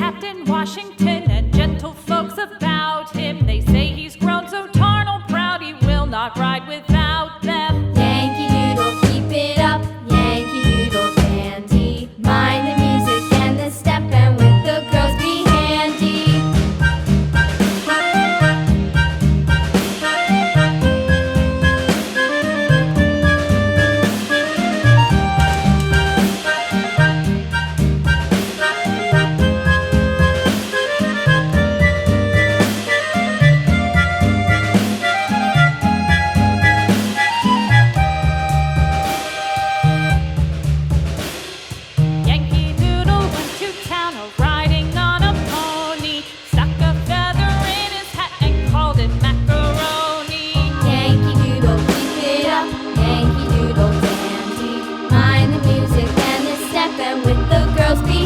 Captain Washington and gentle folks about him. They say he's grown so tarnal proud he will not ride without them. Yankee Doodle, keep it up, Yankee Doodle dandy. Mind the music and the step, and with the girls be handy. Yankee Doodle went to town riding on a pony, stuck a feather in his hat and called it macaroni. Yankee Doodle, keep it up, Yankee Doodle dandy. Mind the music and the step, and with the girls be